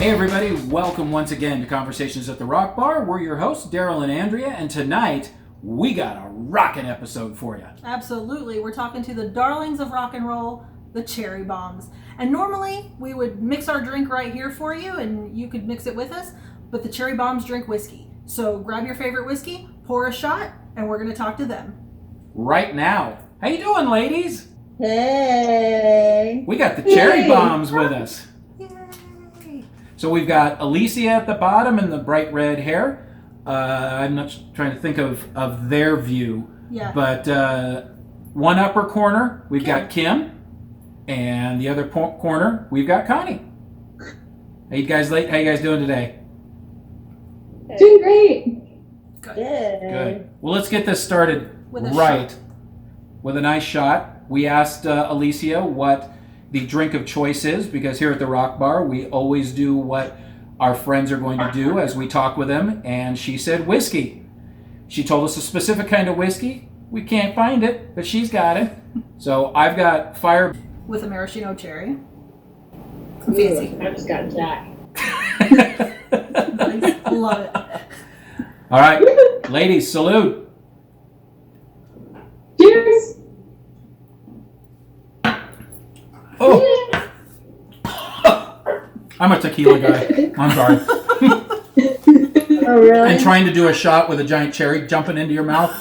Hey everybody, welcome once again to Conversations at the Rock Bar. We're your hosts, Darrell and Andrea, and tonight we got a rockin' episode for you. Absolutely. We're talking to the darlings of rock and roll, the Cherry Bombs. And normally we would mix our drink right here for you and you could mix it with us, but the Cherry Bombs drink whiskey. So grab your favorite whiskey, pour a shot, and we're going to talk to them. Right now. How you doing, ladies? Hey. We got the Cherry Bombs with us. Yay. So we've got Alicia at the bottom and the bright red hair. I'm not trying to think of their view. Yeah. But one upper corner, we've Kym. got Kym. And the other corner, we've got Connie. How you guys doing today? Doing great. Good. Good. Well, let's get this started With a right. shot. With a nice shot. We asked Alicia what the drink of choice is, because here at the Rock Bar, we always do what our friends are going to do as we talk with them, and she said whiskey. She told us a specific kind of whiskey. We can't find it, but she's got it. So I've got fire... With a maraschino cherry. Fancy. I just got Jack. Nice. Love it. All right, ladies, salute. Cheers. Oh, I'm a tequila guy. I'm sorry. Oh, really? And trying to do a shot with a giant cherry jumping into your mouth.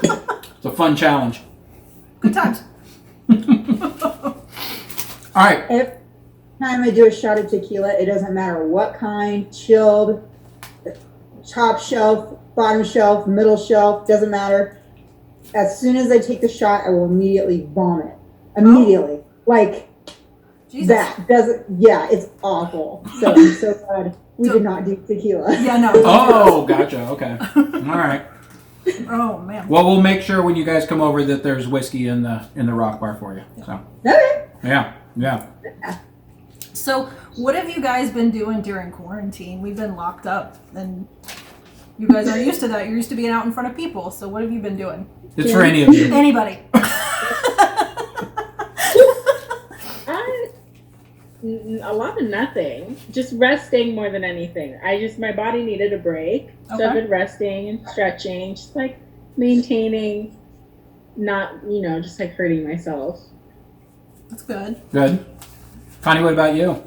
It's a fun challenge. Good times. All right. Every time I do a shot of tequila, it doesn't matter what kind, chilled, top shelf, bottom shelf, middle shelf, doesn't matter. As soon as I take the shot, I will immediately vomit. Immediately. Like, Jesus. that doesn't, yeah, it's awful. So I'm so glad we did not do tequila. Yeah, no. Oh, gotcha. Okay. All right. Oh, man. Well, we'll make sure when you guys come over that there's whiskey in the Rock Bar for you. So, Okay. yeah. So, what have you guys been doing during quarantine? We've been locked up, and you guys aren't used to that. You're used to being out in front of people. So, what have you been doing? It's for any of you. Anybody? A lot of nothing. Just resting more than anything. My body needed a break. So Okay. I've been resting and stretching, just like maintaining, not, just like hurting myself. That's good. Good. Connie, what about you?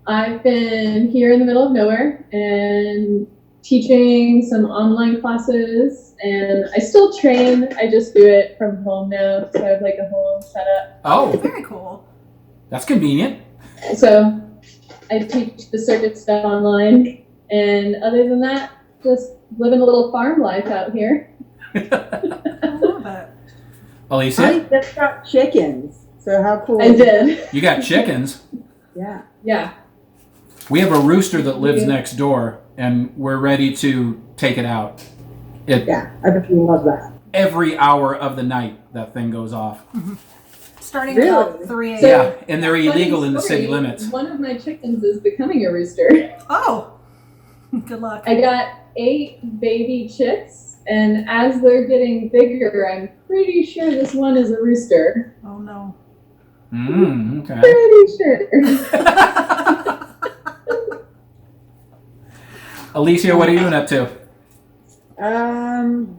I've been here in the middle of nowhere and teaching some online classes, and I still train. I just do it from home now, so I have like a home setup. Oh, Very cool. that's convenient. So I teach the circuit stuff online, and other than that, just living a little farm life out here. I love it. Alicia, I just got chickens. So how cool. I did. you got chickens. Yeah. Yeah. We have a rooster that lives next door, and we're ready to take it out. Yeah, I bet you love that. Every hour of the night, that thing goes off. Starting Really? about 3 a.m. So- Yeah, and they're illegal Funny in the city story, limits. One of my chickens is becoming a rooster. Oh, good luck. I got 8 baby chicks, and as they're getting bigger, I'm pretty sure this one is a rooster. Oh, no. Okay. Pretty sure. Alicia, what are you doing up to?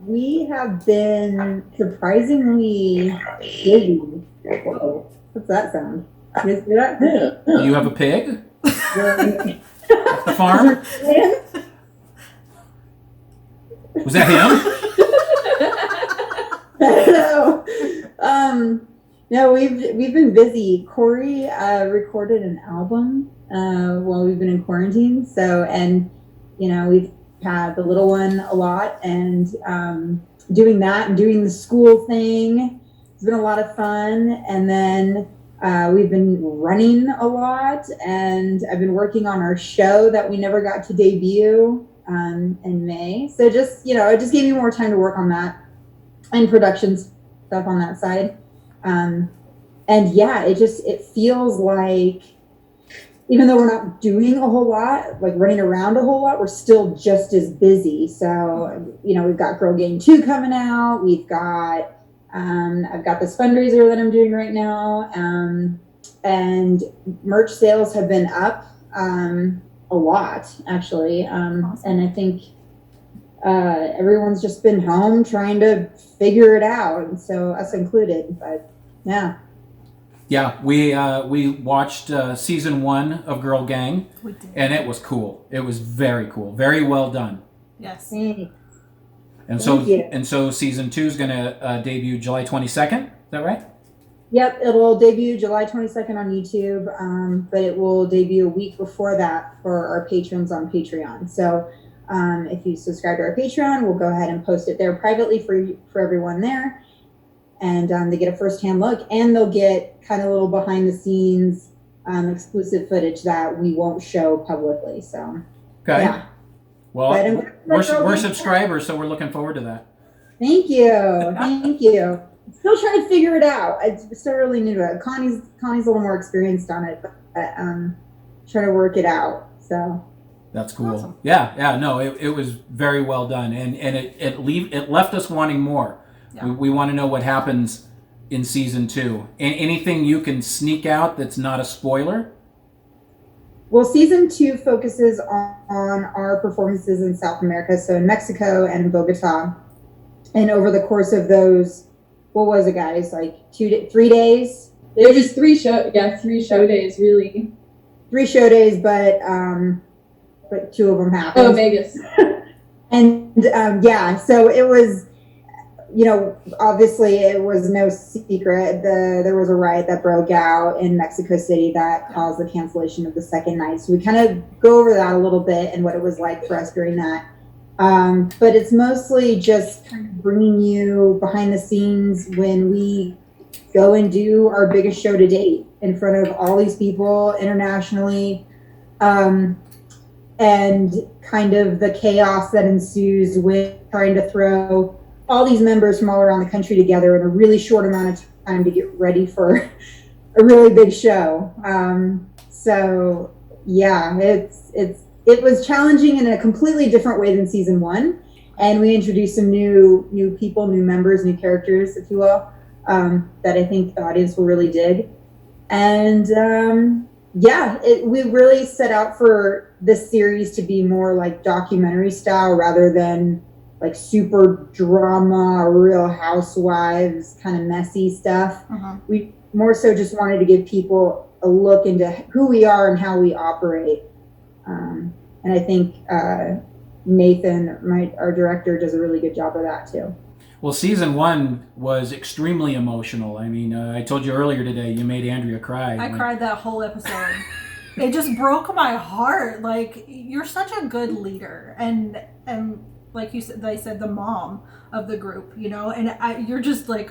We have been surprisingly busy. Whoa, what's that sound? Can you hear that? Do you have a pig Yeah. at the farm? Was that him? No, we've been busy. Corey recorded an album while we've been in quarantine. So, and we've had the little one a lot, and doing that and doing the school thing. It's been a lot of fun. And then we've been running a lot, and I've been working on our show that we never got to debut in May. So just, it just gave me more time to work on that and production stuff on that side. And yeah, it feels like, even though we're not doing a whole lot, like running around a whole lot, we're still just as busy. So, we've got Girl Gang 2 coming out. We've got, I've got this fundraiser that I'm doing right now. and merch sales have been up a lot, actually. Awesome. And I think everyone's just been home trying to figure it out, and so us included. But yeah. Yeah, we watched season 1 of Girl Gang, We did. and it was cool. It was very cool, very well done. Yes. Thanks. And so Thank you. and so season 2 is going to debut July 22nd. Is that right? Yep, it'll debut July 22nd on YouTube, but it will debut a week before that for our patrons on Patreon. So if you subscribe to our Patreon, we'll go ahead and post it there privately for everyone there. And they get a first-hand look, and they'll get kind of a little behind-the-scenes exclusive footage that we won't show publicly. So, Okay. yeah. Well, But we're subscribers, so we're looking forward to that. Thank you. Thank you. Still trying to figure it out. I'm still really new to it. Connie's a little more experienced on it, but trying to work it out. So That's cool. Awesome. Yeah. No, it was very well done, and it left us wanting more. Yeah. We want to know what happens in season 2. Anything you can sneak out that's not a spoiler? well, season 2 focuses on our performances in South America, so in Mexico and in Bogota. And over the course of those, what was it, guys? Like 3 days? It was 3 show days, really. 3 show days, but 2 of them happened. Oh, Vegas. And yeah, so it was, obviously it was no secret. There was a riot that broke out in Mexico City that caused the cancellation of the second night. So we kind of go over that a little bit and what it was like for us during that. But it's mostly just kind of bringing you behind the scenes when we go and do our biggest show to date in front of all these people internationally. And kind of the chaos that ensues with trying to throw all these members from all around the country together in a really short amount of time to get ready for a really big show. So yeah, it was challenging in a completely different way than season 1, and we introduced some new people, new members, new characters, if you will, that I think the audience will really dig. And yeah, we really set out for this series to be more like documentary style rather than like super drama, Real Housewives kind of messy stuff. Uh-huh. We more so just wanted to give people a look into who we are and how we operate. And I think Nathan, our director, does a really good job of that too. Well, season 1 was extremely emotional. I mean, I told you earlier today you made Andrea cry. I cried that whole episode. It just broke my heart. Like, you're such a good leader, and like you said, they said the mom of the group, and you're just like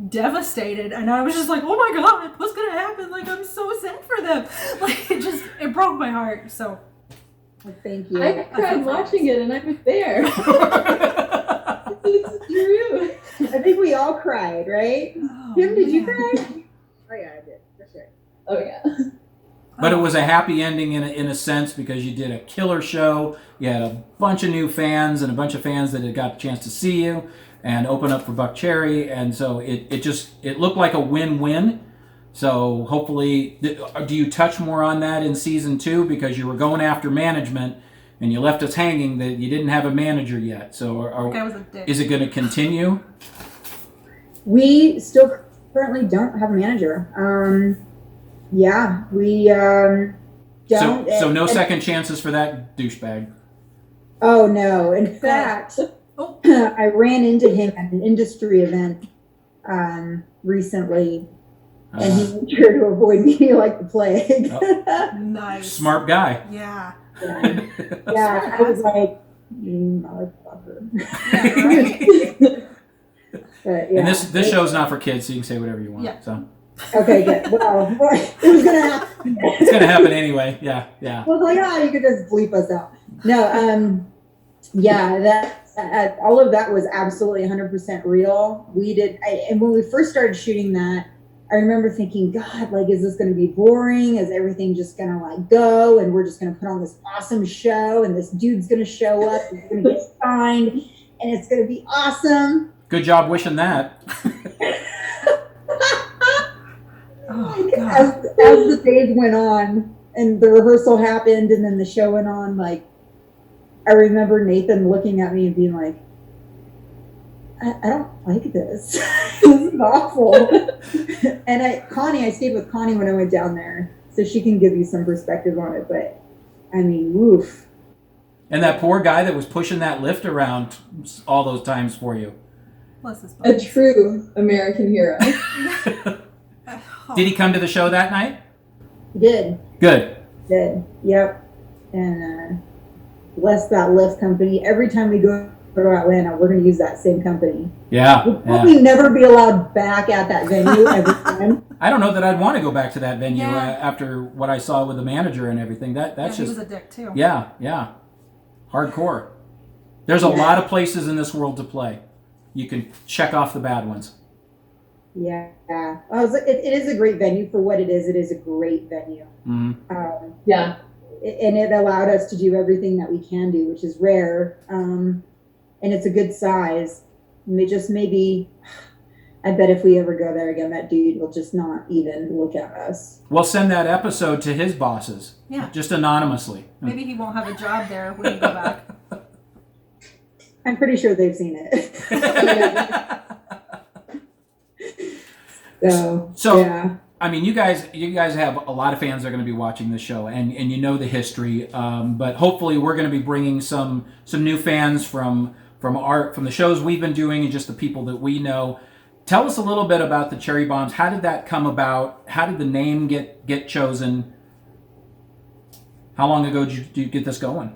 devastated, and I was just like, oh my god, what's gonna happen? Like, I'm so sad for them. Like, it broke my heart. So Well, thank you. I cried watching it, and I was there. It's true. I think we all cried, right? Oh, Kym, did you man. cry? Oh yeah, I did, for sure. Oh, yeah. But it was a happy ending in a sense because you did a killer show. You had a bunch of new fans and a bunch of fans that had got a chance to see you and open up for Buck Cherry. And so it looked like a win-win. So hopefully, do you touch more on that in season 2 because you were going after management and you left us hanging that you didn't have a manager yet? So That was a dick. is it going to continue? We still currently don't have a manager. Yeah, we don't. So no second chances for that douchebag. Oh no! In fact, Oh. I ran into him at an industry event recently, and he made sure to avoid me like the plague. Nice. Smart guy. Yeah. Yeah, I was like, motherfucker. Yeah, right? But, yeah. And this show's not for kids, so you can say whatever you want. Yeah. So Okay, good. Well, it was gonna happen. it's going to happen anyway. Yeah. I was like, you could just bleep us out. No, yeah, that all of that was absolutely 100% real. And when we first started shooting that, I remember thinking, God, like, is this going to be boring? Is everything just going to like go? And we're just going to put on this awesome show, and this dude's going to show up, and he's going to get signed, and it's going to be awesome. Good job wishing that. Oh, God. as the days went on and the rehearsal happened and then the show went on, like, I remember Nathan looking at me and being like, I don't like this. This is awful. And I stayed with Connie when I went down there, so she can give you some perspective on it. But I mean, woof. And that poor guy that was pushing that lift around all those times for you. Bless his A bones. true American hero. Did he come to the show that night? Did. Good. Yep. And bless that lift company. Every time we go to Atlanta, we're going to use that same company. Yeah. We'll probably never be allowed back at that venue every time. I don't know that I'd want to go back to that venue Yeah. after what I saw with the manager and everything. That's Yeah, just he was a dick too. yeah, hardcore. There's a lot of places in this world to play. You can check off the bad ones. Yeah. It is a great venue for what it is. It is a great venue. Mm-hmm. Yeah. And it allowed us to do everything that we can do, which is rare. And it's a good size. Maybe, I bet if we ever go there again, that dude will just not even look at us. We'll send that episode to his bosses. Yeah. Just anonymously. Maybe he won't have a job there when you go back. I'm pretty sure they've seen it. So yeah. I mean, you guys have a lot of fans that are going to be watching this show, and you know the history. But hopefully, we're going to be bringing some new fans from the shows we've been doing and just the people that we know. Tell us a little bit about the Cherry Bombs. How did that come about? How did the name get chosen? How long ago did you get this going?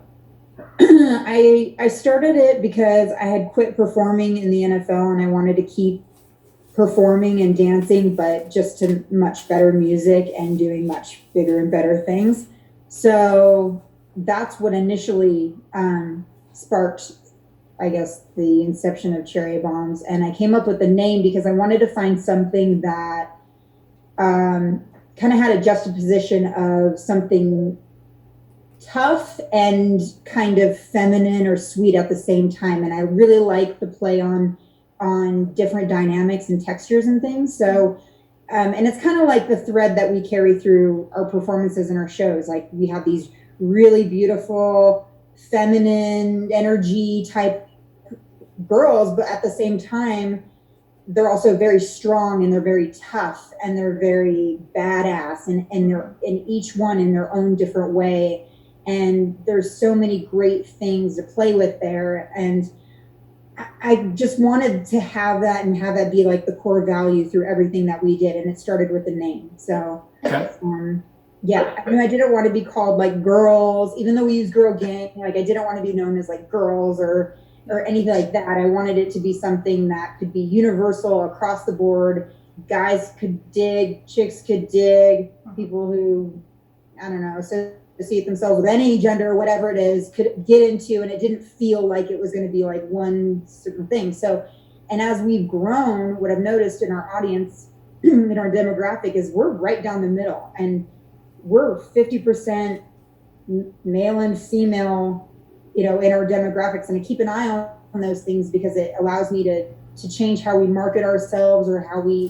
I started it because I had quit performing in the NFL and I wanted to keep performing and dancing, but just to much better music and doing much bigger and better things. So that's what initially sparked, I guess, the inception of Cherry Bombs. And I came up with the name because I wanted to find something that kind of had a juxtaposition of something tough and kind of feminine or sweet at the same time. And I really like the play on different dynamics and textures and things. So, and it's kind of like the thread that we carry through our performances and our shows. Like we have these really beautiful, feminine energy type girls, but at the same time, they're also very strong and they're very tough and they're very badass and they're in each one in their own different way. And there's so many great things to play with there. And I just wanted to have that and have that be like the core value through everything that we did. And it started with the name. So, Okay. Yeah, I mean, I didn't want to be called like girls, even though we use girl gang. Like I didn't want to be known as like girls or anything like that. I wanted it to be something that could be universal across the board. Guys could dig, chicks could dig, people who, I don't know, associate themselves with any gender, whatever it is, could get into, and it didn't feel like it was going to be like one certain thing. So, and as we've grown, what I've noticed in our audience, in our demographic, is we're right down the middle, and we're 50% male and female, you know, in our demographics. And I keep an eye on those things because it allows me to change how we market ourselves or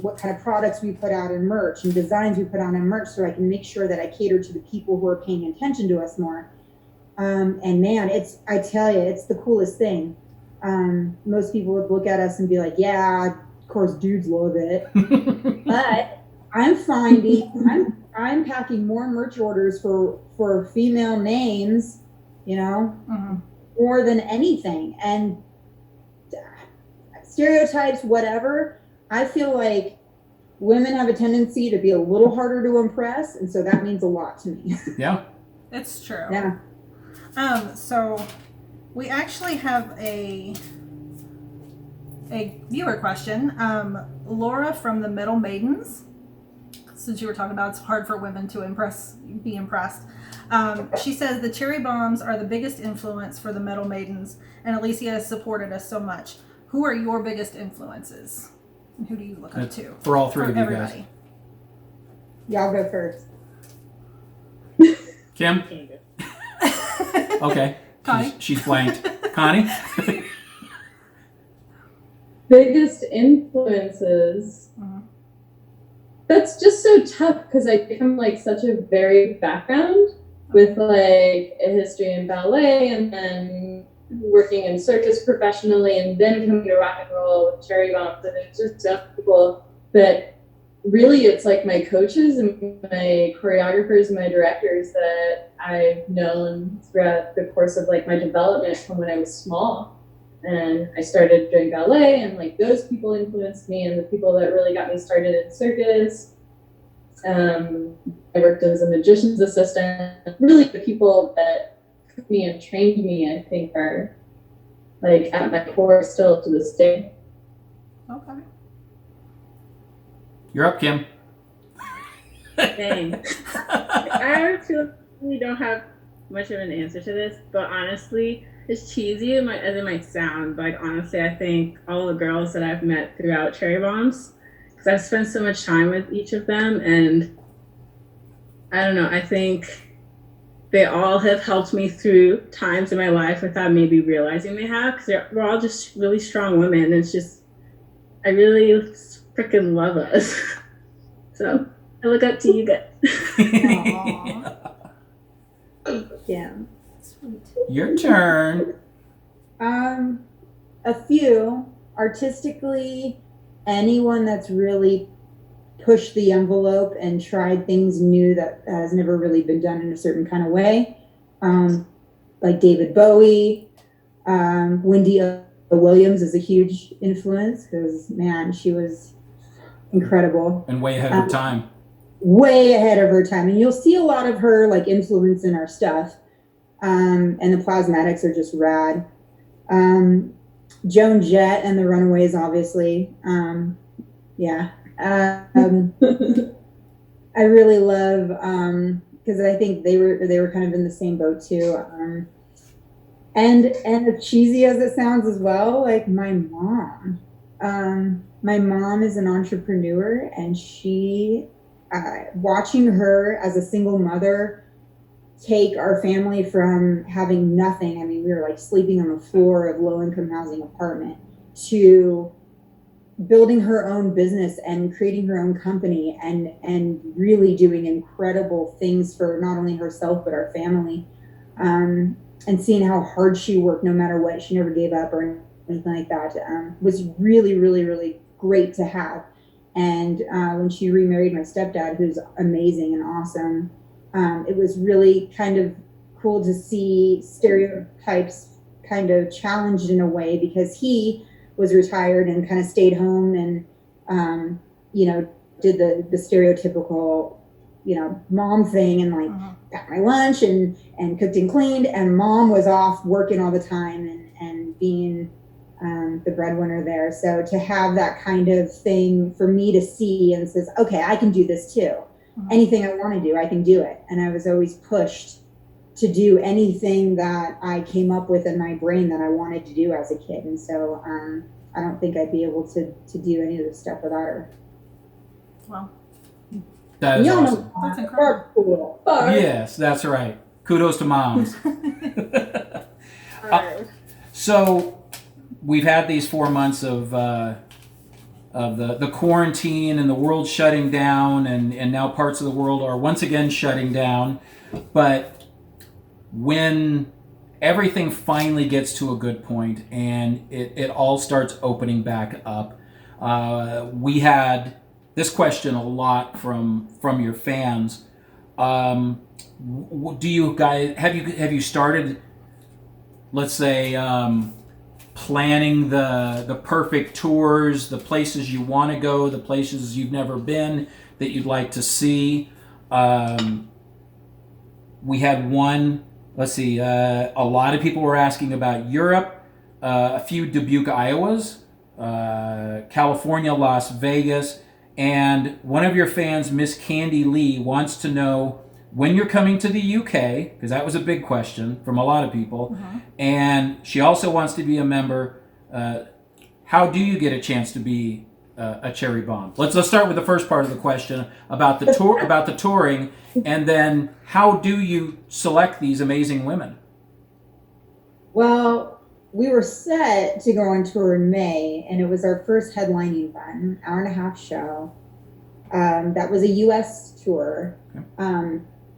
what kind of products we put out in merch and designs we put out in merch, so I can make sure that I cater to the people who are paying attention to us more. And man, I tell you, it's the coolest thing. Most people would look at us and be like, yeah, of course dudes love it. But I'm finding, I'm packing more merch orders for female names, you know, more than anything. And stereotypes, whatever, I feel like women have a tendency to be a little harder to impress, and so that means a lot to me. Yeah. It's true. Yeah. So we actually have a viewer question. Laura from the Middle Maidens, since you were talking about it's hard for women to be impressed. She says the Cherry Bombs are the biggest influence for the Metal Maidens, and Alicia has supported us so much. Who are your biggest influences? And who do you look up to? For all three of you everybody. guys. Y'all go first. Kym? Okay. Connie? She's blanked. Connie? Biggest influences. that's just so tough because I come like such a varied background with like a history in ballet and then working in circus professionally and then coming to rock and roll with cherry bombs, and it's just so people that really it's like my coaches and my choreographers and my directors that I've known throughout the course of like my development from when I was small. And I started doing ballet, and like those people influenced me, and the people that really got me started in circus. I worked as a magician's assistant. Really, the people that took me and trained me, I think, are like at my core still to this day. Okay. You're up, Kym. Dang. I feel we don't have much of an answer to this, but honestly, it's cheesy as it might sound. But like, honestly, I think all the girls that I've met throughout Cherry Bombs, because I've spent so much time with each of them, and I don't know, I think they all have helped me through times in my life without maybe realizing they have, because we're all just really strong women. And it's just, I really freaking love us. So I look up to you guys. Aw. Yeah. Sweet. Your turn. A few artistically, anyone that's really pushed the envelope and tried things new that has never really been done in a certain kind of way, like David Bowie. Wendy Williams is a huge influence because, man, she was incredible And way ahead of her time. way ahead of her time, and you'll see a lot of her like influence in our stuff. And the plasmatics are just rad. Joan Jett and the Runaways, obviously. Yeah. I really love because I think they were kind of in the same boat too. And as cheesy as it sounds as well, like my mom. My mom is an entrepreneur, and she, watching her as a single mother take our family from having nothing. I mean, we were like sleeping on the floor of low-income housing apartment to building her own business and creating her own company and really doing incredible things for not only herself but our family, and seeing how hard she worked no matter what. She never gave up or anything like that, was really, really, really great to have. And when she remarried my stepdad, who's amazing and awesome, it was really kind of cool to see stereotypes kind of challenged in a way, because he was retired and kind of stayed home and, did the stereotypical, mom thing, and like got my lunch and cooked and cleaned, and mom was off working all the time and being the breadwinner there. So to have that kind of thing for me to see and says, okay, I can do this too. Anything I want to do, I can do it. And I was always pushed to do anything that I came up with in my brain that I wanted to do as a kid. And so I don't think I'd be able to do any of this stuff without her. Wow. That is awesome. That's incredible. Cool. Yes, that's right. Kudos to moms. So we've had these 4 months of the quarantine and the world shutting down, and now parts of the world are once again shutting down. But when everything finally gets to a good point and it all starts opening back up, we had this question a lot from your fans. Do you guys have you started, let's say, planning the perfect tours, the places you want to go, the places you've never been that you'd like to see? We had one, let's see, a lot of people were asking about Europe, a few Dubuque, Iowas, California, Las Vegas, and one of your fans, Miss Candy Lee, wants to know when you're coming to the UK, because that was a big question from a lot of people. And she also wants to be a member. How do you get a chance to be a Cherry Bomb? Let's start with the first part of the question about the tour, about the touring, and then how do you select these amazing women? Well, we were set to go on tour in May, and it was our first headlining run, hour and a half show. That was a U.S. tour.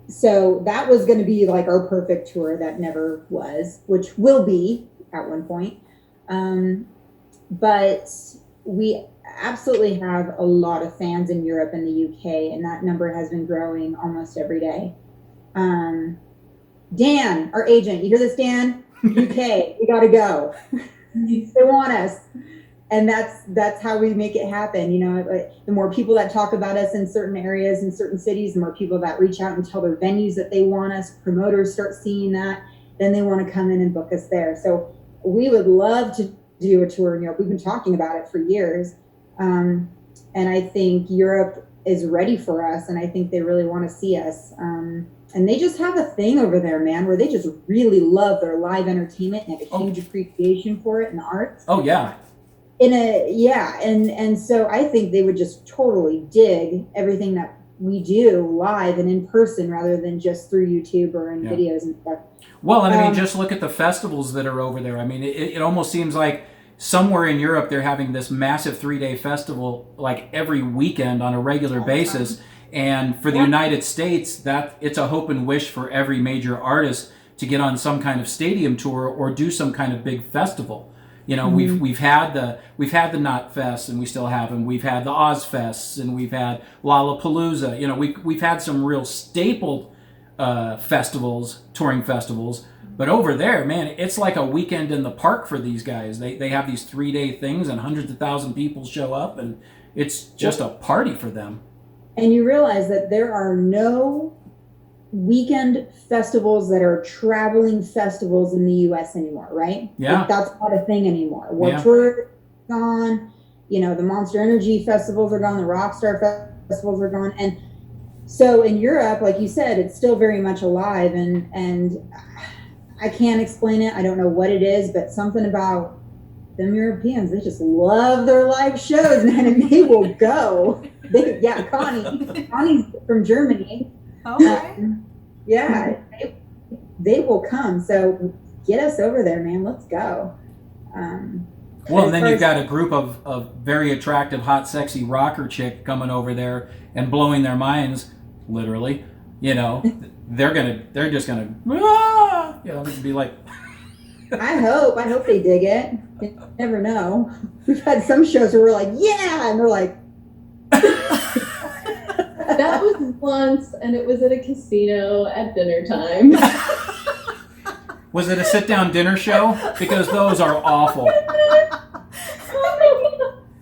So that was going to be like our perfect tour that never was, which will be at one point. But we absolutely have a lot of fans in Europe and the UK, and that number has been growing almost every day. Dan, our agent, you hear this, Dan? UK, we got to go. They want us. And that's how we make it happen. You know, the more people that talk about us in certain areas, in certain cities, the more people that reach out and tell their venues that they want us, promoters start seeing that, then they want to come in and book us there. So we would love to do a tour in Europe. We've been talking about it for years. And I think Europe is ready for us, and I think they really want to see us. And they just have a thing over there, man, where they just really love their live entertainment and have a huge appreciation for it and the arts. Oh, yeah. And so I think they would just totally dig everything that we do live and in person rather than just through YouTube or in videos and stuff. Well, and I mean, just look at the festivals that are over there. I mean, it almost seems like somewhere in Europe they're having this massive 3-day festival like every weekend on a regular basis. And for the United States, that it's a hope and wish for every major artist to get on some kind of stadium tour or do some kind of big festival. You know, we've had the Knot Fest, and we still have them. We've had the Oz Fests, and we've had Lollapalooza. You know, we've had some real stapled festivals, touring festivals. But over there, man, it's like a weekend in the park for these guys. They have these 3-day things, and hundreds of thousands of people show up, and it's just a party for them. And you realize that there are no weekend festivals that are traveling festivals in the U.S. anymore, right? Yeah. Like, that's not a thing anymore. Warped Tour is gone. You know, the Monster Energy festivals are gone. The Rockstar festivals are gone. And so in Europe, like you said, it's still very much alive. And I can't explain it. I don't know what it is, but something about them Europeans, they just love their live shows, man, and they will go. Connie's from Germany. Okay. They will come. So get us over there, man. Let's go. Well, and then you've got a group of very attractive, hot, sexy rocker chick coming over there and blowing their minds, literally. You know, they're just gonna, you know, be like. I hope they dig it. You never know. We've had some shows where we're like, yeah, and they're like. That was once, and it was at a casino at dinner time. Was it a sit-down dinner show? Because those are awful.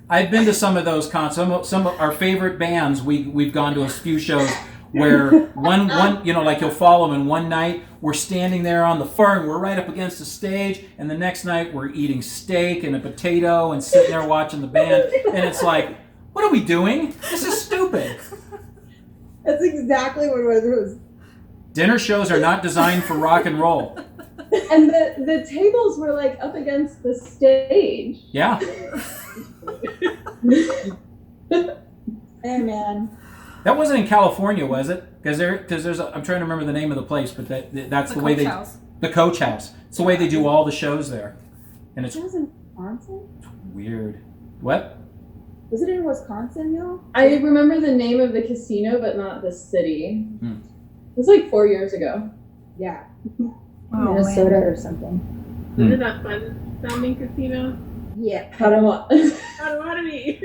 I've been to some of those concerts. Some of our favorite bands. We've gone to a few shows where one you know, like you'll follow them, and one night we're standing there on the far and we're right up against the stage, and the next night we're eating steak and a potato and sitting there watching the band, and it's like, what are we doing? This is stupid. That's exactly what it was. Dinner shows are not designed for rock and roll. And the tables were like up against the stage. Yeah. Hey, man. That wasn't in California, was it? Because there's I'm trying to remember the name of the place, but that's the way they House. The Coach House. It's the way they do all the shows there, and it's It was in Wisconsin? weird. What? Was it in Wisconsin, y'all? I remember the name of the casino, but not the city. It was like 4 years ago. Yeah. Oh, Minnesota man. or something. Isn't that fun sounding casino? Yeah. Potawatomi.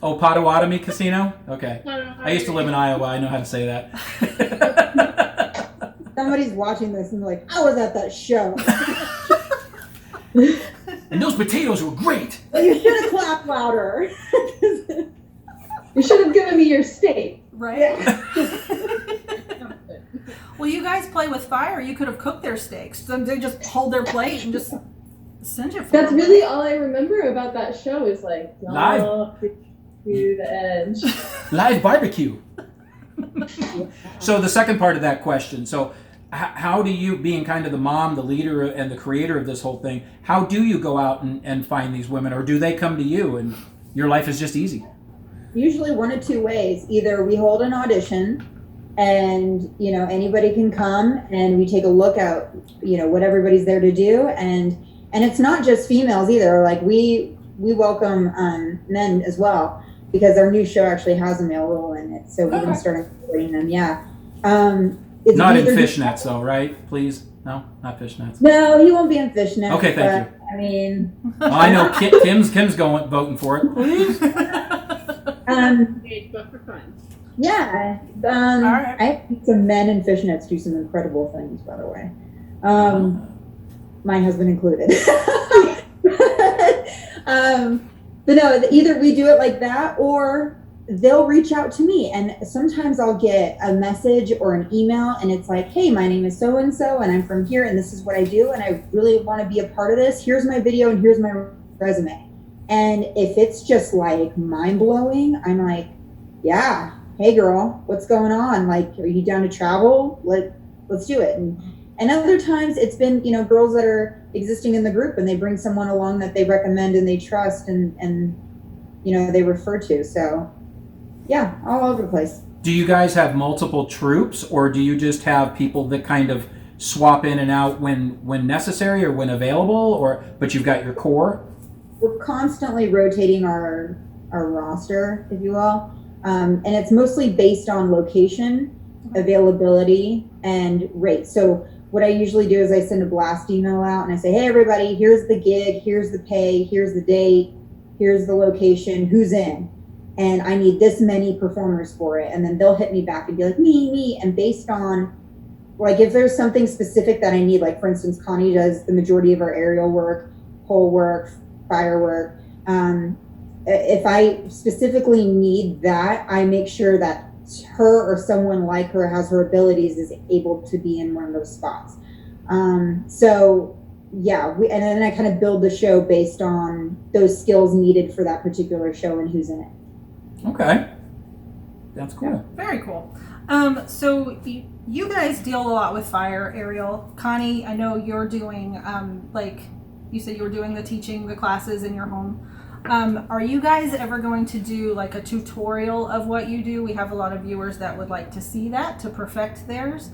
Oh, Potawatomi Casino? Okay. Potawatomi. I used to live in Iowa. I know how to say that. Somebody's watching this and they're like, I was at that show. And those potatoes were great. Well, you should have clapped louder. You should have given me your steak. Right? Well, you guys play with fire. You could have cooked their steaks. So they just hold their plate and just send you for That's them. really all I remember about that show is like, Live. to the edge. Live barbecue. So the second part of that question. So how do you, being kind of the mom, the leader, and the creator of this whole thing, how do you go out and find these women? Or do they come to you and your life is just easy? Usually one of two ways. Either we hold an audition and, you know, anybody can come and we take a look at, you know, what everybody's there to do. And it's not just females either. Like we welcome men as well. because our new show actually has a male role in it. So we're going to start incorporating them. Yeah. It's Not in either- fishnets, though, right? Please, no, not fishnets. No, he won't be in fishnets. Okay, thank you. I mean, Well, I know Kim's going voting for it. Please. But for fun. Yeah. All right. I have some men in fishnets do some incredible things, by the way. My husband included. But no, either we do it like that, or they'll reach out to me, and sometimes I'll get a message or an email, and it's like, hey, my name is so and so, and I'm from here, and this is what I do, and I really want to be a part of this. Here's my video, and here's my resume. And if it's just like mind blowing, I'm like, yeah, hey girl, what's going on? Like, are you down to travel? Let's do it. And other times it's been, girls that are existing in the group, and they bring someone along that they recommend and they trust and they refer to. So yeah, all over the place. Do you guys have multiple troops, or do you just have people that kind of swap in and out when necessary or when available, but you've got your core? We're constantly rotating our roster, if you will. And it's mostly based on location, availability, and rate. So what I usually do is I send a blast email out and I say, hey, everybody, here's the gig, here's the pay, here's the date, here's the location, who's in? And I need this many performers for it. And then they'll hit me back and be like, me. And based on, like, if there's something specific that I need, like, for instance, Connie does the majority of our aerial work, pole work, firework. If I specifically need that, I make sure that her or someone like her has her abilities is able to be in one of those spots. So yeah, and then I kind of build the show based on those skills needed for that particular show and who's in it. Okay, that's cool. Very cool. So you guys deal a lot with fire, aerial. Connie, I know you're doing like you said you were doing the teaching the classes in your home. Are you guys ever going to do like a tutorial of what you do? We have a lot of viewers that would like to see that to perfect theirs.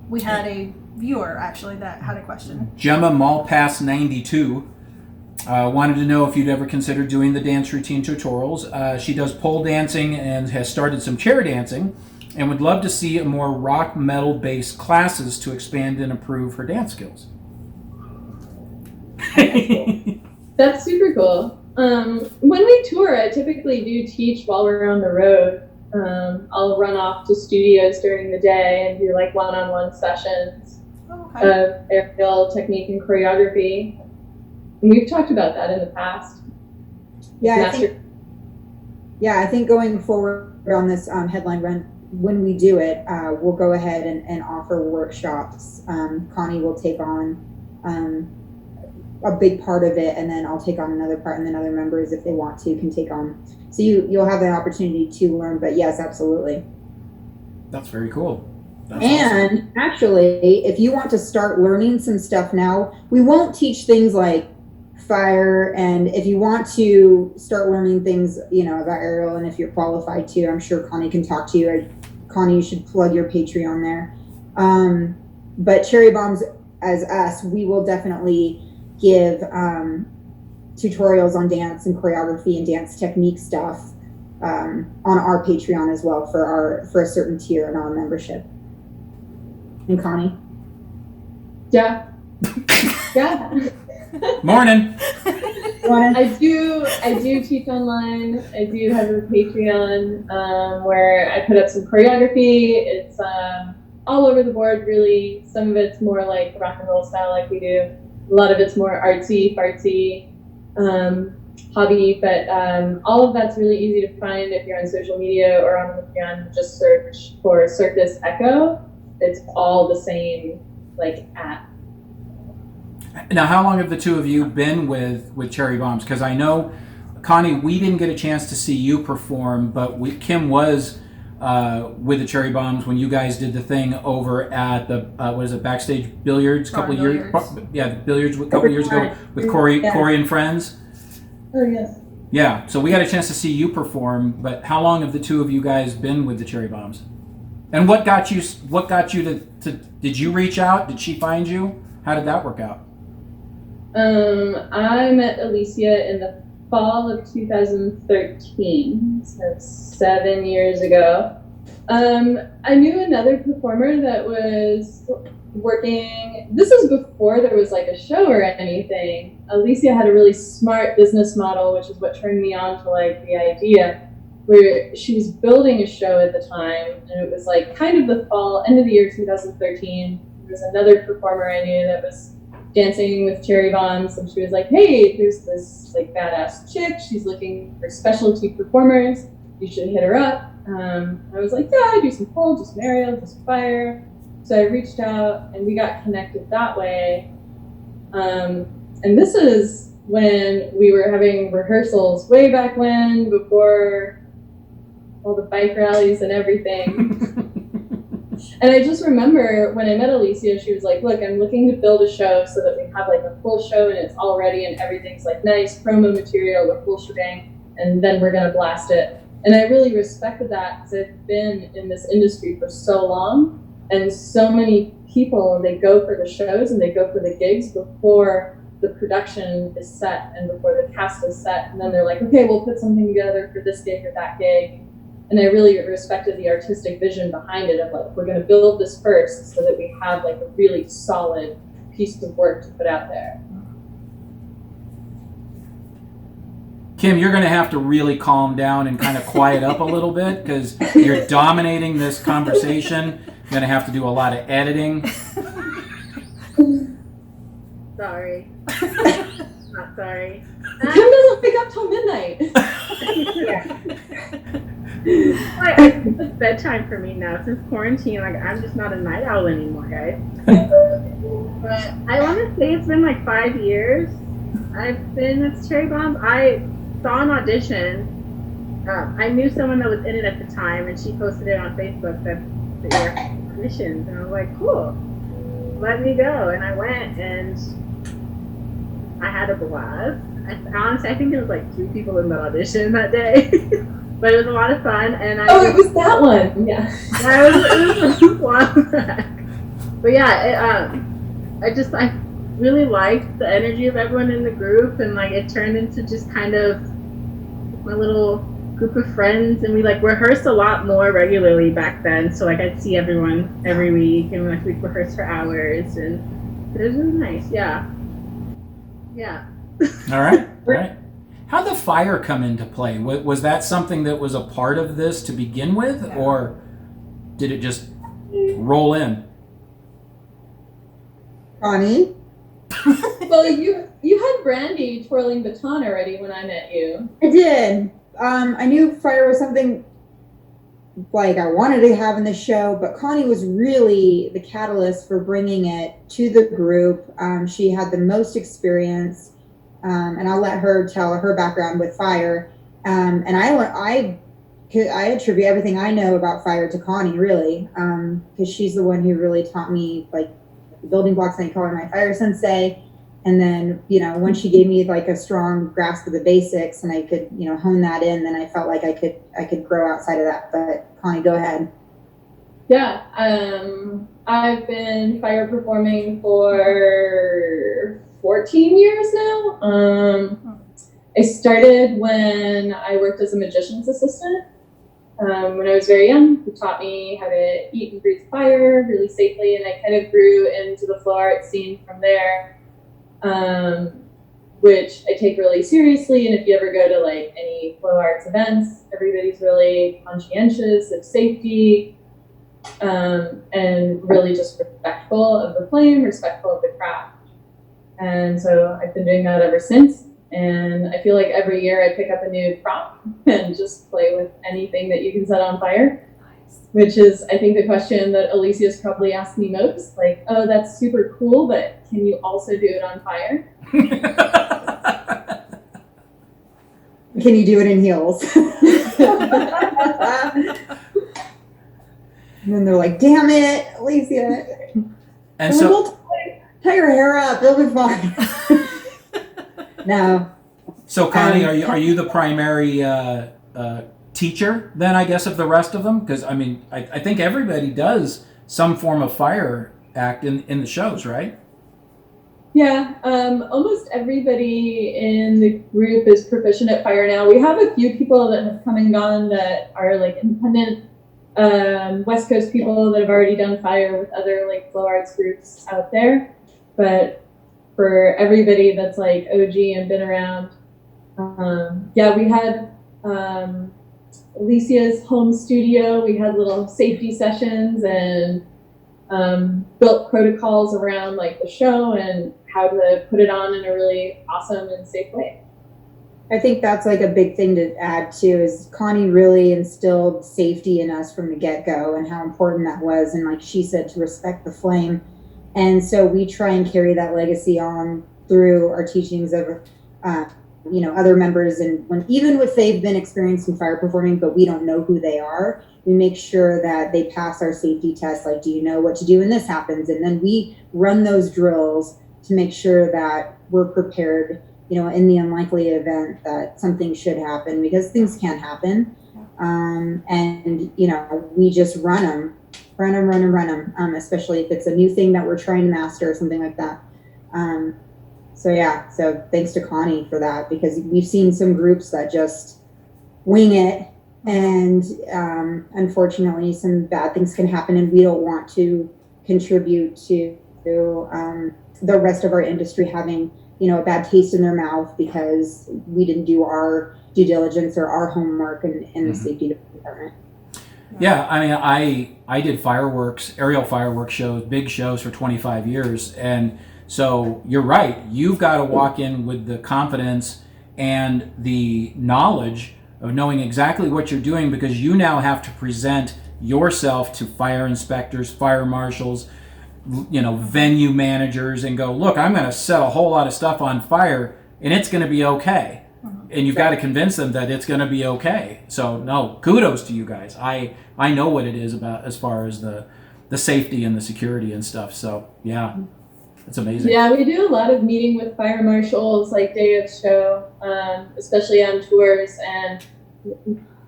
We had a viewer actually that had a question. Gemma Malpass 92 wanted to know if you'd ever considered doing the dance routine tutorials. She does pole dancing and has started some chair dancing, and would love to see more rock metal based classes to expand and improve her dance skills. That's super cool. When we tour, I typically do teach while we're on the road. I'll run off to studios during the day and do like one-on-one sessions of aerial technique and choreography. And we've talked about that in the past. Yeah, I think going forward on this headline run, when we do it, we'll go ahead and offer workshops. Connie will take on a big part of it, and then I'll take on another part, and then other members, if they want to, can take on. So you'll have the opportunity to learn. But yes, absolutely. That's very cool. That's and awesome. Actually, if you want to start learning some stuff now, we won't teach things like fire. And if you want to start learning things, about aerial, and if you're qualified to, I'm sure Connie can talk to you. Connie, you should plug your Patreon there. But Cherry Bombs, as us, we will definitely give tutorials on dance and choreography and dance technique stuff on our Patreon as well for a certain tier in our membership. And Connie? Yeah. Yeah. Morning. I do teach online. I do have a Patreon where I put up some choreography. It's all over the board, really. Some of it's more like rock and roll style like we do. A lot of it's more artsy, fartsy, hobby, but all of that's really easy to find if you're on social media or on Patreon. Just search for Circus Echo. It's all the same, app. Now, how long have the two of you been with Cherry Bombs? Because I know, Connie, we didn't get a chance to see you perform, but Kym was with the Cherry Bombs when you guys did the thing over at the Backstage Billiards a couple of years. Yeah, billiards a couple of years ago with Corey and friends. Oh yes. Yeah, so we got a chance to see you perform. But how long have the two of you guys been with the Cherry Bombs? And what got you to? Did you reach out? Did she find you? How did that work out? I met Alicia in the fall of 2013, so 7 years ago. I knew another performer that was working. This was before there was like a show or anything. Alicia had a really smart business model, which is what turned me on to like the idea, where she was building a show at the time, and it was like kind of the fall, end of the year 2013. There was another performer I knew that was dancing with cherry bombs, and she was like, hey, there's this like badass chick, she's looking for specialty performers, you should hit her up. I was like, yeah, I do some pole, do some aerial, do some fire. So I reached out and we got connected that way. And this is when we were having rehearsals way back when, before all the bike rallies and everything. And I just remember when I met Alicia, she was like, look, I'm looking to build a show so that we have like a full show and it's all ready and everything's like nice, promo material, the full shebang, and then we're gonna blast it. And I really respected that because I've been in this industry for so long, and so many people, they go for the shows and they go for the gigs before the production is set and before the cast is set. And then they're like, okay, we'll put something together for this gig or that gig. And I really respected the artistic vision behind it of like, we're going to build this first so that we have like a really solid piece of work to put out there. Kym, you're going to have to really calm down and kind of quiet up a little bit because you're dominating this conversation. You're going to have to do a lot of editing. Sorry. Not sorry. Kym doesn't wake up till midnight. Yeah. It's bedtime for me now since quarantine. Like, I'm just not a night owl anymore, guys. But I want to say it's been like 5 years. I've been at Cherry Bombs. I saw an audition. I knew someone that was in it at the time, and she posted it on Facebook that they were auditions, and I was like, cool, let me go. And I went, and I had a blast. Honestly, I think there was like 2 people in the audition that day. But it was a lot of fun, and it was that one. Yeah. It was a while back. But yeah, I really liked the energy of everyone in the group, and like it turned into just kind of my little group of friends, and we like rehearsed a lot more regularly back then. So like I'd see everyone every week, and like we'd rehearse for hours, and it was really nice. Yeah. All right. How'd the fire come into play? Was that something that was a part of this to begin with, or did it just roll in? Connie? Well, you had Brandy twirling baton already when I met you. I did. I knew fire was something like I wanted to have in the show, but Connie was really the catalyst for bringing it to the group. She had the most experience. And I'll let her tell her background with fire. And I attribute everything I know about fire to Connie, really, because she's the one who really taught me like the building blocks. And I call her my fire sensei. And then, when she gave me like a strong grasp of the basics, and I could, hone that in, then I felt like I could grow outside of that. But Connie, go ahead. Yeah, I've been fire performing for 14 years now. I started when I worked as a magician's assistant. When I was very young, he taught me how to eat and breathe fire really safely, and I kind of grew into the flow art scene from there, which I take really seriously. And if you ever go to like any flow arts events, everybody's really conscientious of safety, and really just respectful of the flame, respectful of the craft. And so I've been doing that ever since. And I feel like every year I pick up a new prop and just play with anything that you can set on fire. Nice. Which is, I think, the question that Alicia's probably asked me most. Like, oh, that's super cool, but can you also do it on fire? Can you do it in heels? And then they're like, damn it, Alicia. And so tie your hair up, it'll be fine. No. So Connie, are you the primary teacher then, I guess, of the rest of them? Because I think everybody does some form of fire act in the shows, right? Yeah, almost everybody in the group is proficient at fire now. We have a few people that have come and gone that are like independent West Coast people that have already done fire with other like flow arts groups out there. But for everybody that's like OG and been around, yeah, we had Alicia's home studio. We had little safety sessions and built protocols around like the show and how to put it on in a really awesome and safe way. I think that's like a big thing to add too, is Connie really instilled safety in us from the get-go and how important that was. And like she said, to respect the flame. And so we try and carry that legacy on through our teachings of, other members. And even if they've been experienced in fire performing, but we don't know who they are, we make sure that they pass our safety tests. Like, do you know what to do when this happens? And then we run those drills to make sure that we're prepared, in the unlikely event that something should happen, because things can happen. We just run them, especially if it's a new thing that we're trying to master or something like that. So thanks to Connie for that, because we've seen some groups that just wing it, and unfortunately some bad things can happen, and we don't want to contribute to the rest of our industry having a bad taste in their mouth because we didn't do our due diligence or our homework in the safety department. Yeah, I mean, I did aerial fireworks shows, big shows for 25 years. And so you're right. You've got to walk in with the confidence and the knowledge of knowing exactly what you're doing, because you now have to present yourself to fire inspectors, fire marshals, venue managers, and go, look, I'm going to set a whole lot of stuff on fire and it's going to be okay. And you've got to convince them that it's going to be okay. So no, kudos to you guys. I know what it is about as far as the safety and the security and stuff. So yeah, it's amazing. Yeah, we do a lot of meeting with fire marshals like day of show, especially on tours. And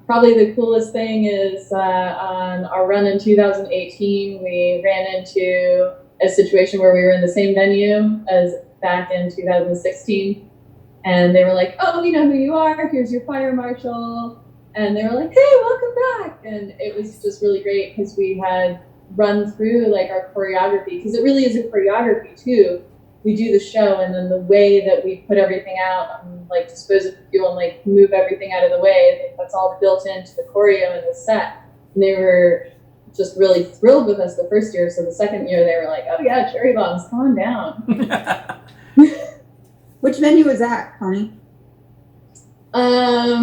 probably the coolest thing is on our run in 2018, we ran into a situation where we were in the same venue as back in 2016. And they were like, oh, we know who you are. Here's your fire marshal. And they were like, hey, welcome back. And it was just really great because we had run through like our choreography, because it really is a choreography too. We do the show, and then the way that we put everything out and like dispose of the fuel and like move everything out of the way, I think that's all built into the choreo and the set. And they were just really thrilled with us the first year. So the second year they were like, oh yeah, cherry bombs, calm down. Which venue was that, Connie? I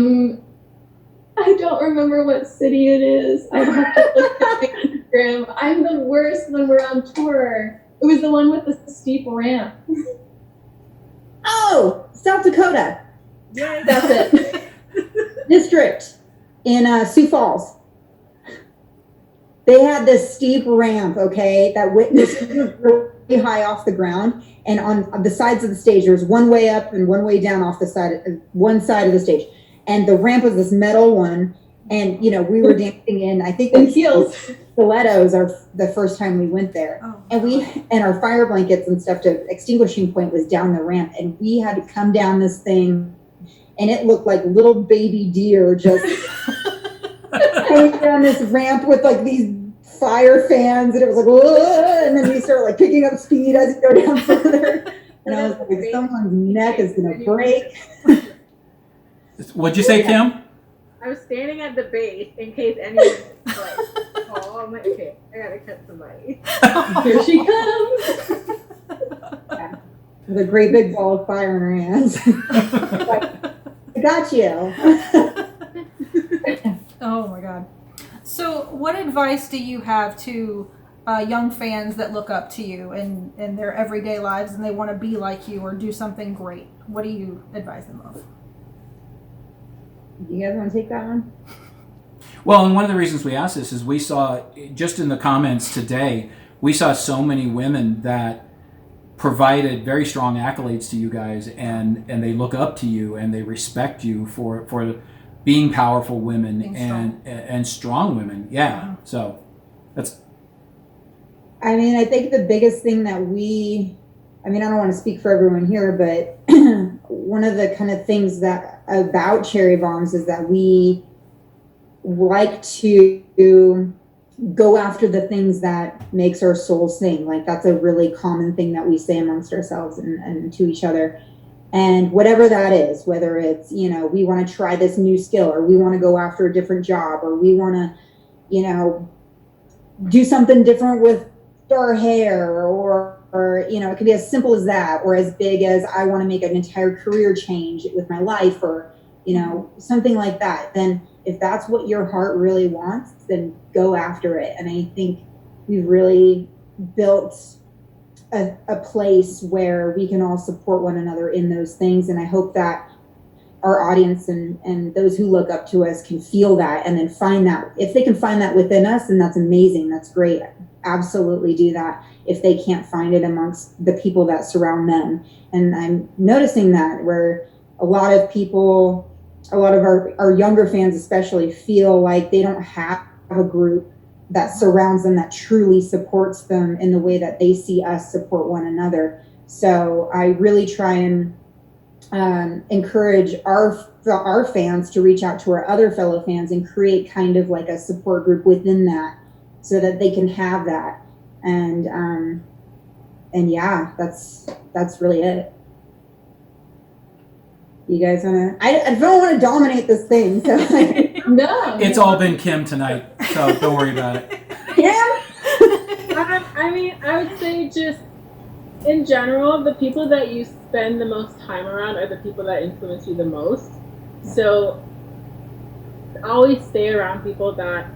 don't remember what city it is. I have to look at my Instagram. I'm the worst when we're on tour. It was the one with the steep ramp. Oh, South Dakota. Yeah, That's it. District in Sioux Falls. They had this steep ramp, okay, that witnessed really high off the ground, and on the sides of the stage there was one way up and one way down off the side, one side of the stage, and the ramp was this metal one, and we were dancing in, I think, in heels, stilettos are the first time we went there. And our fire blankets and stuff to extinguishing point was down the ramp, and we had to come down this thing, and it looked like little baby deer just going down this ramp with like these fire fans, and it was like, whoa, and then we started like picking up speed as you go down further, and I was like, someone's neck is gonna break. What'd you say, Kym? I was standing at the base in case anyone was like, oh, I'm like, okay, I gotta cut somebody. Here she comes. Yeah. With a great big ball of fire in her hands. Like, I got you. Oh my God. So what advice do you have to young fans that look up to you in their everyday lives and they want to be like you or do something great? What do you advise them of? You guys want to take that one? Well, and one of the reasons we asked this is we saw, just in the comments today, we saw so many women that provided very strong accolades to you guys, and they look up to you and they respect you for being powerful women and strong women. Yeah. So that's. I mean, I think the biggest thing that I mean, I don't want to speak for everyone here, but one of the kind of things that about Cherry Bombs is that we like to go after the things that makes our soul sing. Like that's a really common thing that we say amongst ourselves and to each other. And whatever that is, whether it's, you know, we want to try this new skill, or we want to go after a different job, or we want to, you know, do something different with our hair, or, you know, it could be as simple as that, or as big as I want to make an entire career change with my life, or, you know, something like that. Then if that's what your heart really wants, then go after it. And I think we've really built a place where we can all support one another in those things. And I hope that our audience and those who look up to us can feel that, and then find that. If they can find that within us, then that's amazing. That's great. Absolutely do that if they can't find it amongst the people that surround them. And I'm noticing that where a lot of people, a lot of our younger fans especially, feel like they don't have a group that surrounds them, that truly supports them in the way that they see us support one another. So I really try and encourage our fans to reach out to our other fellow fans and create kind of like a support group within that, so that they can have that. And yeah, that's really it. You guys wanna? I don't want to dominate this thing, so No. It's all been Kym tonight, so don't worry about it. yeah. I mean, I would say just in general, the people that you spend the most time around are the people that influence you the most. So always stay around people that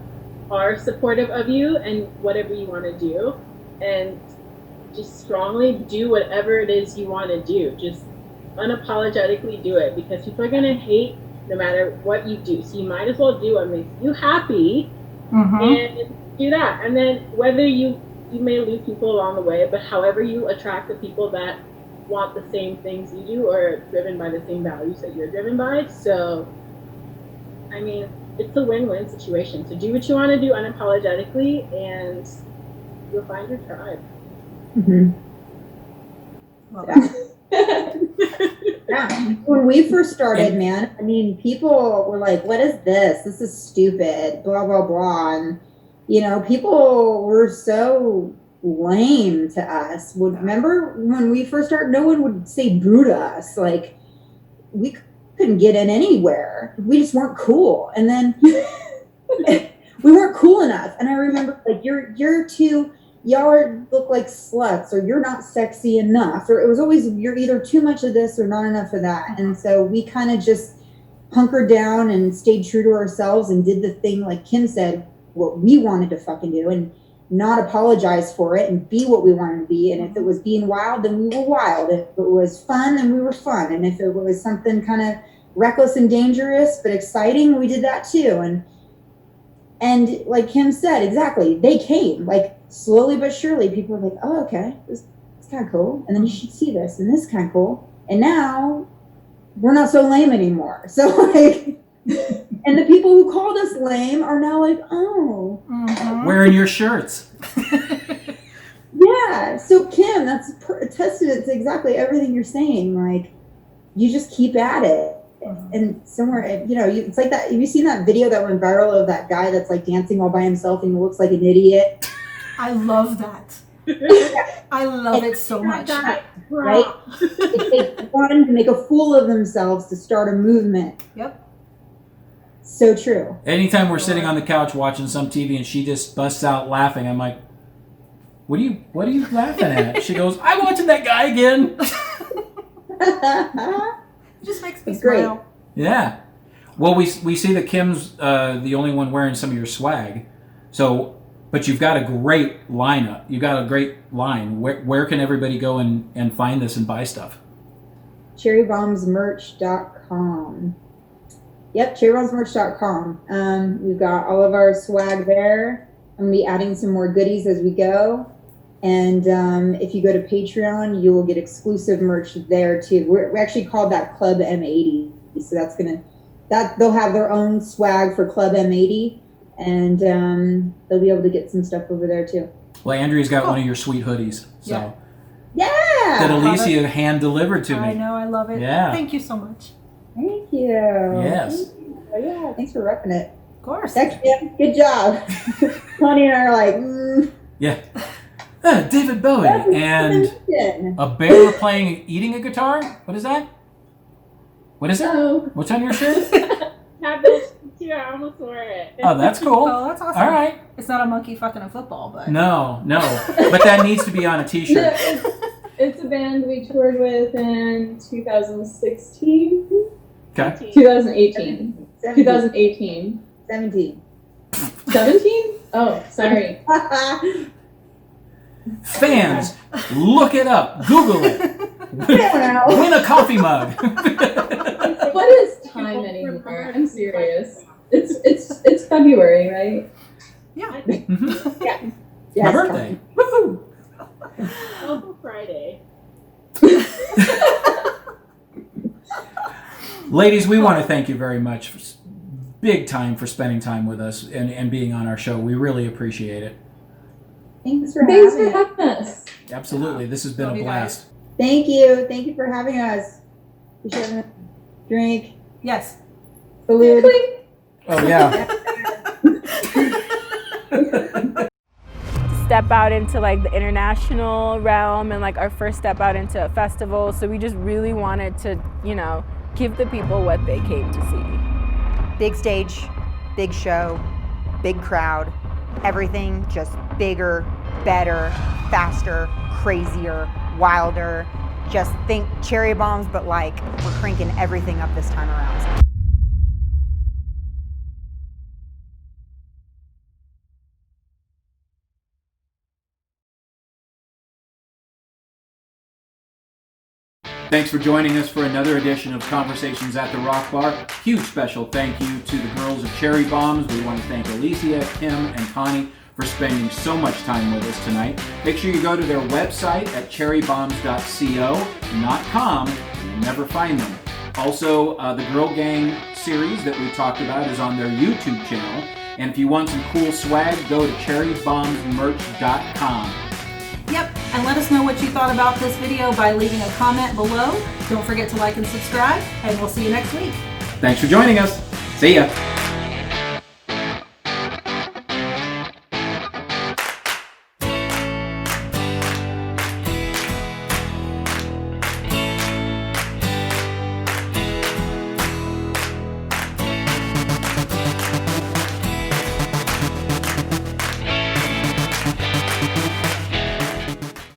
are supportive of you and whatever you want to do, and just strongly do whatever it is you want to do. Just unapologetically do it, because people are going to hate no matter what you do. So you might as well do what makes you happy, and do that. And then whether you may lose people along the way, but however you attract the people that want the same things you do, or are driven by the same values that you're driven by. So, I mean, it's a win-win situation. So do what you want to do unapologetically, and you'll find your tribe. Yeah. When we first started, man, I mean, people were like, what is this? This is stupid, blah, blah, blah. And, you know, people were so lame to us. Remember when we first started, no one would say boo to us. Like, we couldn't get in anywhere. We just weren't cool. And then we weren't cool enough. And I remember, like, you're too... y'all look like sluts, or you're not sexy enough, or it was always you're either too much of this or not enough of that. And so we kind of just hunkered down and stayed true to ourselves and did the thing, like Kym said, what we wanted to fucking do, and not apologize for it, and be what we wanted to be. And if it was being wild, then we were wild. If it was fun, then we were fun. And if it was something kind of reckless and dangerous but exciting, we did that too. And like Kym said, exactly, they came like slowly but surely. People were like, oh, okay, this is kind of cool. And then you should see this, and this is kind of cool. And now we're not so lame anymore. So like, and the people who called us lame are now like, oh. Wearing your shirts. Yeah. So Kym, that's a testament to exactly everything you're saying. Like, you just keep at it. And somewhere, you know, it's like that. Have you seen that video that went viral of that guy that's like dancing all by himself and he looks like an idiot? I love that. I love it so much. Right? It takes one to make a fool of themselves to start a movement. Yep. So true. Anytime we're sitting on the couch watching some TV and she just busts out laughing, I'm like, what are you laughing at? She goes, I'm watching that guy again. It just makes me great. smile. Yeah. Well, we see that Kym's the only one wearing some of your swag. So, but you've got a great lineup. You've got a great line. Where can everybody go and find this and buy stuff? Cherrybombsmerch.com. Yep, cherrybombsmerch.com. We've got all of our swag there. I'm going to be adding some more goodies as we go. And if you go to Patreon, you will get exclusive merch there too. We actually called that Club M80. So they'll have their own swag for Club M80, and they'll be able to get some stuff over there too. Well, Andrea's got one of your sweet hoodies. So yeah, that Alicia hand delivered to me. I know, I love it. Yeah. Thank you so much. Thank you. Yes. Thank you. Yeah, thanks for repping it. Of course. Thanks, Kim. Good job. Connie and I are like, Yeah. David Bowie and a bear eating a guitar? What is that? What is it? Oh. What's on your shirt? Have this too. I almost wore it. Oh, that's cool. Oh, that's awesome. All right. It's not a monkey fucking a football, but No. But that needs to be on a t-shirt. It's a band we toured with in 2016? Okay. 2018. 2018. 17. 17? Oh, sorry. Fans, look it up. Google it. I don't know. Win a coffee mug. What is time anymore? I'm serious. It's February, right? yeah. Mhm. Yeah. My Yes, birthday. Woohoo! Also Friday. Ladies, we want to thank you very much, big time, for spending time with us and being on our show. We really appreciate it. Thanks for Thanks having for us. having us. Absolutely. This has been Love a you blast. Thank you. Thank you for having us. We should have a drink. Yes. Salute. Oh, yeah. Step out into like the international realm and like our first step out into a festival. So we just really wanted to, give the people what they came to see. Big stage, big show, big crowd, everything just bigger, better, faster, crazier, wilder. Just think cherry bombs, but like we're cranking everything up this time around. Thanks for joining us for another edition of Conversations at the Rock Bar. Huge special thank you to the girls of Cherry Bombs. We want to thank Alicia, Kym, and Connie for spending so much time with us tonight. Make sure you go to their website at cherrybombs.co, not com. You'll never find them. Also, the Girl Gang series that we talked about is on their YouTube channel. And if you want some cool swag, go to cherrybombsmerch.com. Yep. And let us know what you thought about this video by leaving a comment below. Don't forget to like and subscribe, and we'll see you next week. Thanks for joining us. See ya.